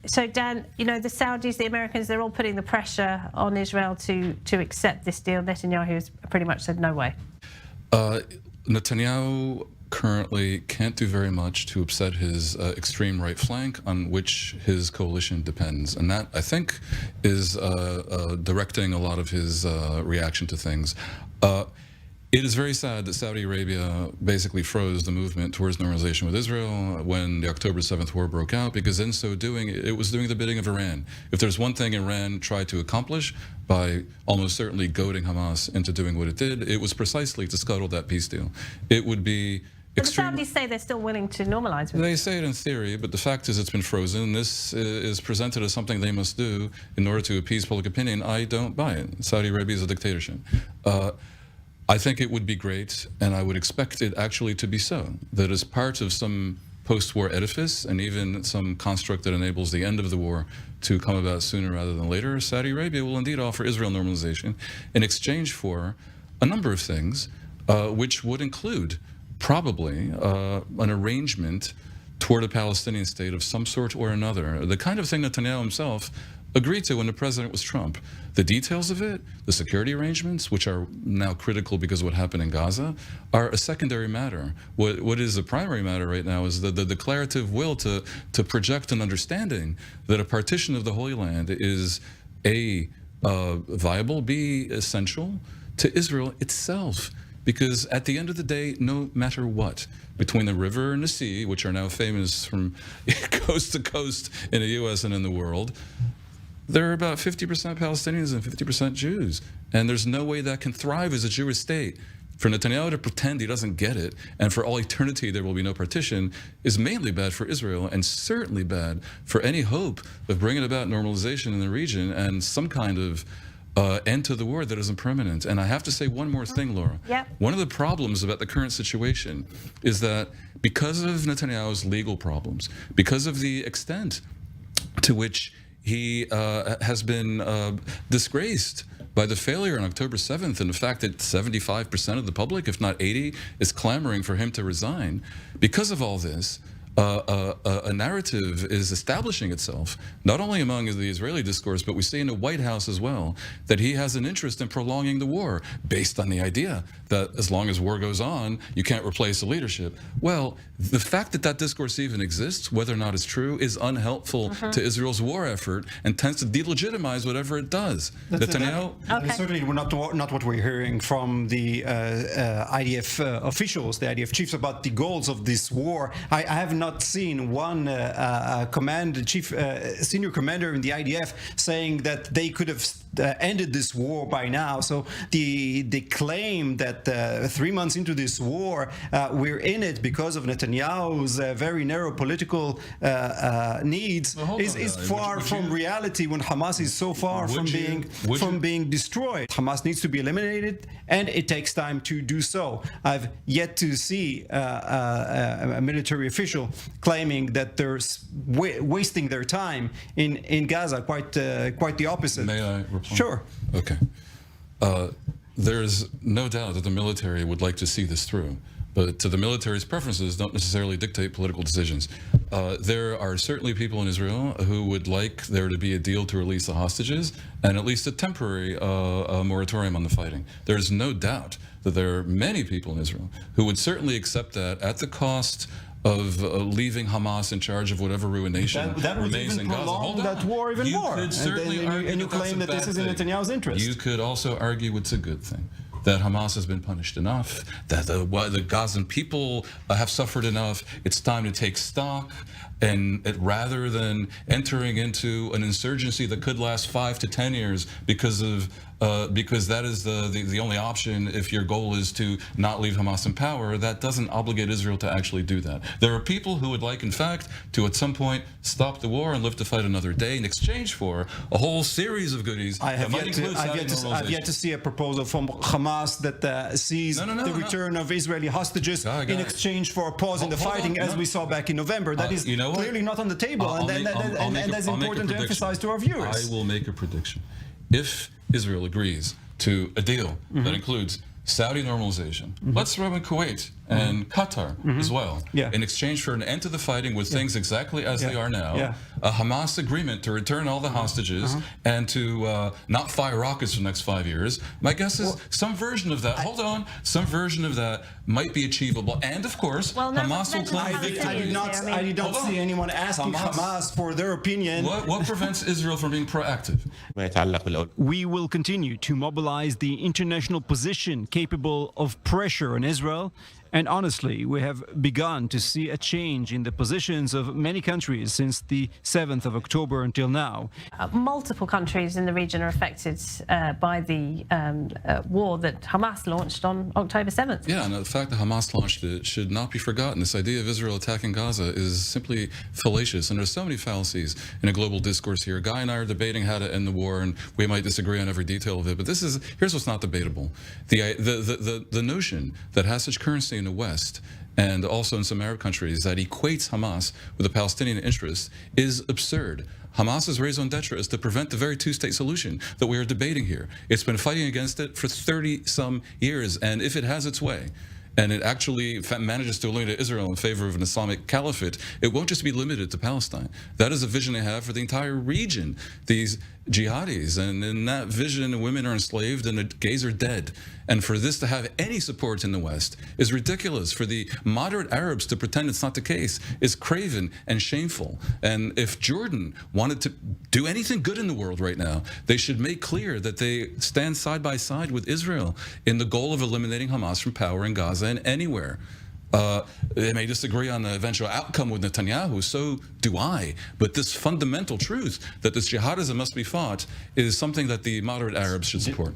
So Dan, the Saudis, the Americans, they're all putting the pressure on Israel to accept this deal. Netanyahu has pretty much said no way. Netanyahu currently can't do very much to upset his extreme right flank on which his coalition depends. And that, I think, is directing a lot of his reaction to things. It is very sad that Saudi Arabia basically froze the movement towards normalization with Israel when the October 7th war broke out, because in so doing, it was doing the bidding of Iran. If there's one thing Iran tried to accomplish by almost certainly goading Hamas into doing what it did, it was precisely to scuttle that peace deal. It would be but the Saudis say they're still willing to normalize with it. They say it in theory, but the fact is it's been frozen. This is presented as something they must do in order to appease public opinion. I don't buy it. Saudi Arabia is a dictatorship. I think it would be great, and I would expect it actually to be so, that as part of some post-war edifice and even some construct that enables the end of the war to come about sooner rather than later, Saudi Arabia will indeed offer Israel normalization in exchange for a number of things, which would include probably an arrangement toward a Palestinian state of some sort or another, the kind of thing Netanyahu himself agreed to when the president was Trump. The details of it, the security arrangements, which are now critical because of what happened in Gaza, are a secondary matter. What is the primary matter right now is the declarative will to project an understanding that a partition of the Holy Land is A, viable, B, essential to Israel itself. Because at the end of the day, no matter what, between the river and the sea, which are now famous from coast to coast in the U.S. and in the world, there are about 50% Palestinians and 50% Jews. And there's no way that can thrive as a Jewish state. For Netanyahu to pretend he doesn't get it, and for all eternity there will be no partition, is mainly bad for Israel, and certainly bad for any hope of bringing about normalization in the region and some kind of end to the war that isn't permanent. And I have to say one more thing, Laura. Yep. One of the problems about the current situation is that because of Netanyahu's legal problems, because of the extent to which he has been disgraced by the failure on October 7th and the fact that 75% of the public, if not 80, is clamoring for him to resign. Because of all this, a narrative is establishing itself, not only among the Israeli discourse, but we see in the White House as well, that he has an interest in prolonging the war based on the idea that as long as war goes on, you can't replace the leadership. Well, the fact that that discourse even exists, whether or not it's true, is unhelpful to Israel's war effort and tends to delegitimize whatever it does. Netanyahu? Certainly not what we're hearing from the IDF officials, the IDF chiefs, about the goals of this war. I have not seen one senior commander in the IDF saying that they could have ended this war by now. So the claim that 3 months into this war we're in it because of Netanyahu's very narrow political needs is far from reality, when Hamas is so far from being destroyed. Hamas needs to be eliminated, and it takes time to do so. I've yet to see a military official claiming that they're wasting their time in Gaza. Quite the opposite. May I reply? Sure. Okay. There's no doubt that the military would like to see this through, but the military's preferences don't necessarily dictate political decisions. There are certainly people in Israel who would like there to be a deal to release the hostages and at least a temporary moratorium on the fighting. There's no doubt that there are many people in Israel who would certainly accept that at the cost of leaving Hamas in charge of whatever ruination remains in Gaza. Hold on. That war even more. And you claim that this is in Netanyahu's interest. You could also argue it's a good thing, that Hamas has been punished enough, that the Gazan people have suffered enough. It's time to take stock, and rather than entering into an insurgency that could last 5 to 10 years because that is the only option if your goal is to not leave Hamas in power, that doesn't obligate Israel to actually do that. There are people who would like, in fact, to at some point stop the war and live to fight another day in exchange for a whole series of goodies. I've yet to see a proposal from Hamas that sees the return of Israeli hostages in exchange for a pause in the fighting, as we saw back in November. That is clearly not on the table, and that's important to emphasize to our viewers. I will make a prediction. If Israel agrees to a deal that includes Saudi normalization, let's throw in Kuwait and Qatar as well, in exchange for an end to the fighting with things exactly as they are now, a Hamas agreement to return all the hostages and to not fire rockets for the next 5 years. My guess is some version of that. Hold on, some version of that might be achievable, and of course, Well, no, Hamas will mention claim Palestinians victory. I did not Hold on. see anyone asking Hamas for their opinion. What prevents Israel from being proactive? We will continue to mobilize the international position capable of pressure on Israel. And honestly, we have begun to see a change in the positions of many countries since the 7th of October until now. Multiple countries in the region are affected by the war that Hamas launched on October 7th. Yeah, and the fact that Hamas launched it should not be forgotten. This idea of Israel attacking Gaza is simply fallacious, and there's so many fallacies in a global discourse here. Guy and I are debating how to end the war, and we might disagree on every detail of it, but here's what's not debatable. The notion that has such currency in the West and also in some Arab countries that equates Hamas with the Palestinian interest is absurd. Hamas's raison d'etre is to prevent the very two-state solution that we are debating here. It's been fighting against it for 30-some years, and if it has its way, and it actually manages to eliminate Israel in favor of an Islamic caliphate, it won't just be limited to Palestine. That is a vision they have for the entire region, these jihadis. And in that vision, women are enslaved and the gays are dead. And for this to have any support in the West is ridiculous. For the moderate Arabs to pretend it's not the case is craven and shameful. And if Jordan wanted to do anything good in the world right now, they should make clear that they stand side by side with Israel in the goal of eliminating Hamas from power in Gaza and anywhere. They may disagree on the eventual outcome with Netanyahu, so do I. But this fundamental truth that this jihadism must be fought is something that the moderate Arabs should support.